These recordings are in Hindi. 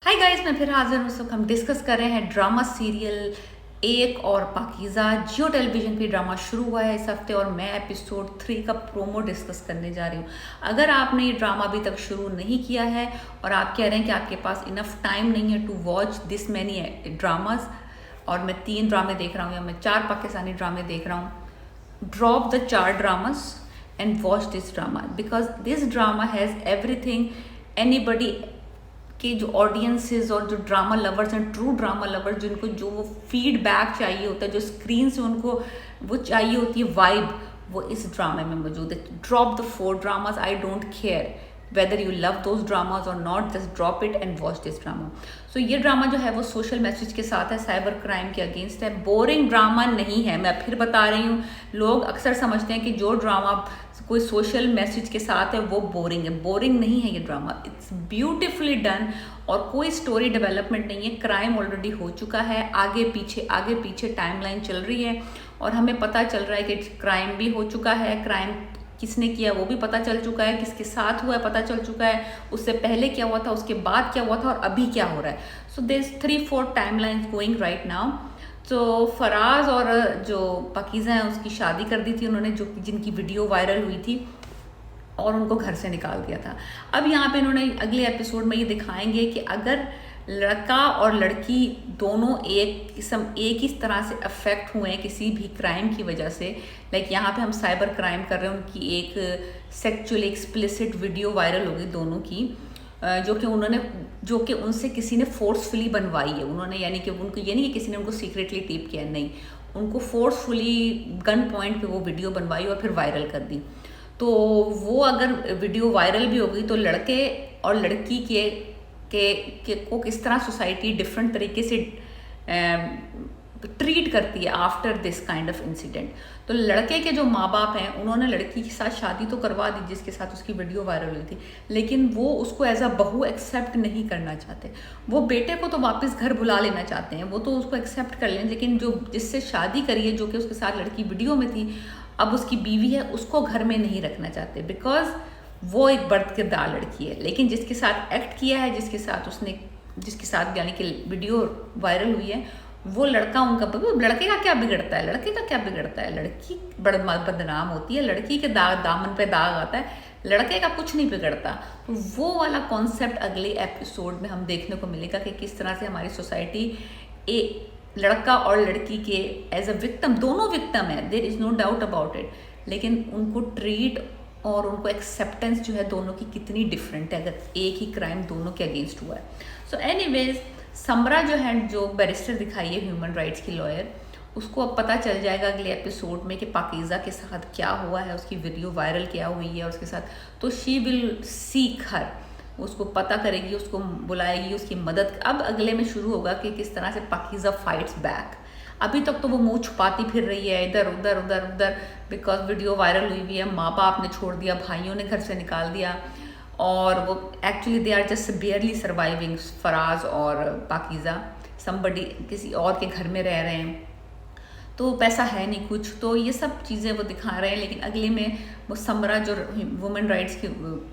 हाय गाइस, मैं फिर हाजिर हूँ। सब हम डिस्कस कर रहे हैं ड्रामा सीरियल एक और पाकीज़ा। जियो टेलीविजन पे ड्रामा शुरू हुआ है इस हफ्ते और मैं एपिसोड 3 का प्रोमो डिस्कस करने जा रही हूँ। अगर आपने ये ड्रामा अभी तक शुरू नहीं किया है और आप कह रहे हैं कि आपके पास इनफ टाइम नहीं है to watch this many dramas, और मैं 3 ड्रामे देख रहा हूँ या मैं 4 पाकिस्तानी ड्रामे देख रहा हूँ, drop the 4 dramas and watch this drama because this drama has everything anybody कि जो ऑडियंसेस और जो ड्रामा लवर्स हैं, ट्रू ड्रामा लवर्स, जिनको जो वो फीडबैक चाहिए होता है, जो स्क्रीन से उनको वो चाहिए होती है वाइब, वो इस ड्रामे में मौजूद है। Drop the 4 dramas, I don't care whether you love those dramas और not, just drop it and watch this drama. So ये ड्रामा जो है वो सोशल मैसेज के साथ है, साइबर क्राइम के अगेंस्ट है, बोरिंग ड्रामा नहीं है। मैं फिर बता रही हूँ, लोग अक्सर समझते हैं कि जो ड्रामा कोई सोशल मैसेज के साथ है वो बोरिंग है। बोरिंग नहीं है ये ड्रामा, इट्स ब्यूटिफुली डन और कोई स्टोरी डेवलपमेंट नहीं है। क्राइम ऑलरेडी हो चुका है, आगे पीछे टाइमलाइन चल रही है और हमें पता चल रहा है कि क्राइम भी हो चुका है, क्राइम किसने किया वो भी पता चल चुका है, किसके साथ हुआ है पता चल चुका है, उससे पहले क्या हुआ था, उसके बाद क्या हुआ था और अभी क्या हो रहा है। So this 3-4 timelines going right now. तो फराज और जो पाकीज़ा हैं उसकी शादी कर दी थी उन्होंने, जो जिनकी वीडियो वायरल हुई थी और उनको घर से निकाल दिया था। अब यहाँ पे इन्होंने अगले एपिसोड में ये दिखाएंगे कि अगर लड़का और लड़की दोनों एक ही तरह से अफेक्ट हुए हैं किसी भी क्राइम की वजह से, लाइक यहाँ पे हम साइबर क्राइम कर रहे हैं, उनकी एक सेक्चुअली एक्सप्लिसिट वीडियो वायरल हो गई दोनों की, जो कि उनसे किसी ने फोर्सफुली बनवाई है उन्होंने, यानी कि उनको ये नहीं कि किसी ने उनको सीक्रेटली टेप किया, नहीं, उनको फोर्सफुली गन पॉइंट पे वो वीडियो बनवाई और फिर वायरल कर दी। तो वो अगर वीडियो वायरल भी हो गई तो लड़के और लड़की को किस तरह सोसाइटी डिफरेंट तरीके से ट्रीट करती है after this kind of incident. तो लड़के के जो माँ बाप हैं उन्होंने लड़की के साथ शादी तो करवा दी जिसके साथ उसकी वीडियो वायरल हुई थी, लेकिन वो उसको एज अ बहू एक्सेप्ट नहीं करना चाहते। वो बेटे को तो वापस घर बुला लेना चाहते हैं, वो तो उसको एक्सेप्ट कर लें, लेकिन जो जिससे शादी करी है, जो कि उसके साथ लड़की वीडियो में थी, अब उसकी बीवी है, उसको घर में नहीं रखना चाहते बिकॉज वो एक बर्दकिरदार लड़की है। लेकिन जिसके साथ एक्ट किया है, जिसके साथ यानी कि वीडियो वायरल हुई है, वो लड़का उनका, लड़के का क्या बिगड़ता है, लड़की बदनाम होती है, लड़की के दामन पे दाग आता है, लड़के का कुछ नहीं बिगड़ता। तो वो वाला कॉन्सेप्ट अगले एपिसोड में हम देखने को मिलेगा कि किस तरह से हमारी सोसाइटी लड़का और लड़की के एज अ विक्टिम, दोनों विक्टिम है, there is no doubt about it, लेकिन उनको ट्रीट और उनको एक्सेप्टेंस जो है दोनों की कितनी डिफरेंट है अगर एक ही क्राइम दोनों के अगेंस्ट हुआ है। सो एनीवेज, समरा जो है, जो बैरिस्टर दिखाई है, ह्यूमन राइट्स की लॉयर, उसको अब पता चल जाएगा अगले एपिसोड में कि पाकीज़ा के साथ क्या हुआ है, उसकी वीडियो वायरल क्या हुई है उसके साथ। तो शी विल सीक हर, उसको पता करेगी, उसको बुलाएगी, उसकी मदद। अब अगले में शुरू होगा कि किस तरह से पाकीज़ा फाइट्स बैक। अभी तक तो वो मुंह छुपाती फिर रही है इधर उधर बिकॉज वीडियो वायरल हुई हुई है, माँ बाप ने छोड़ दिया, भाइयों ने घर से निकाल दिया, और वो actually they are just barely surviving, Faraz और पाकीज़ा समबडी किसी और के घर में रह रहे हैं, तो पैसा है नहीं कुछ, तो ये सब चीज़ें वो दिखा रहे हैं। लेकिन अगले में वो समरा जो वुमेन राइट्स की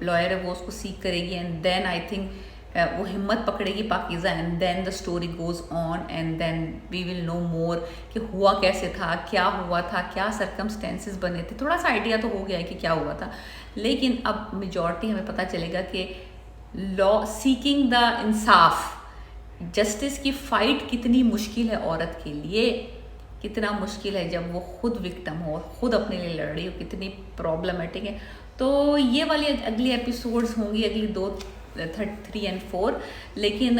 लॉयर है वो उसको सीख करेगी एंड देन आई थिंक वो हिम्मत पकड़ेगी Pakeezah and then the story goes on and then we will know more कि हुआ कैसे था, क्या हुआ था, क्या सर्कमस्टेंसेस बने थे। थोड़ा सा आइडिया तो हो गया है कि क्या हुआ था, लेकिन अब मेजॉरिटी हमें पता चलेगा कि law seeking the Insaf, justice की फ़ाइट कितनी मुश्किल है औरत के लिए, कितना मुश्किल है जब वो खुद विक्टिम हो और ख़ुद अपने लिए लड़ रही हो, कितनी प्रॉब्लमेटिक है। तो ये वाली अगली एपिसोड्स होंगी, अगली 3 और 4, लेकिन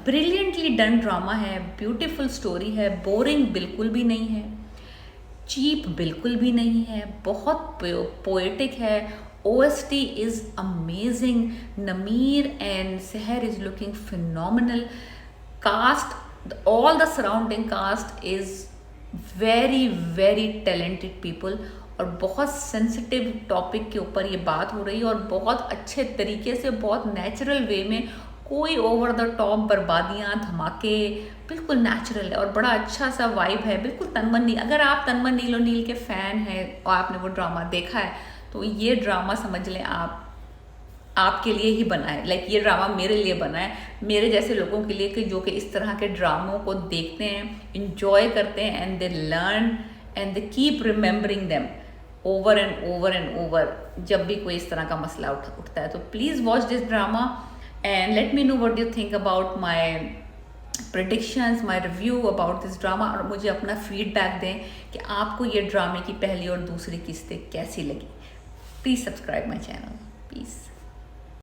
ब्रिलियंटली डन ड्रामा है, ब्यूटीफुल स्टोरी है, बोरिंग बिल्कुल भी नहीं है, चीप बिल्कुल भी नहीं है, बहुत पोएटिक है। OST is amazing, Nameer and Sehar is looking phenomenal, cast, all the surrounding cast is very talented people, और बहुत सेंसिटिव टॉपिक के ऊपर ये बात हो रही है और बहुत अच्छे तरीके से, बहुत नेचुरल वे में, कोई ओवर द टॉप बर्बादियाँ धमाके, बिल्कुल नेचुरल है और बड़ा अच्छा सा वाइब है, बिल्कुल तनमन नील। अगर आप तनमन नील और नील के फ़ैन हैं और आपने वो ड्रामा देखा है तो ये ड्रामा समझ लें आप आपके लिए ही बना है, लाइक ये ड्रामा मेरे लिए बना है, मेरे जैसे लोगों के लिए कि जो कि इस तरह के ड्रामों को देखते हैं, इंजॉय करते हैं, and they learn and they keep remembering them over and over and over जब भी कोई इस तरह का मसला उठता है। तो please watch this drama and let me know what you think about my predictions, my review about this drama, और मुझे अपना फीडबैक दें कि आपको ये ड्रामे की पहली और दूसरी किस्तें कैसी लगी। Please subscribe my channel. Piece.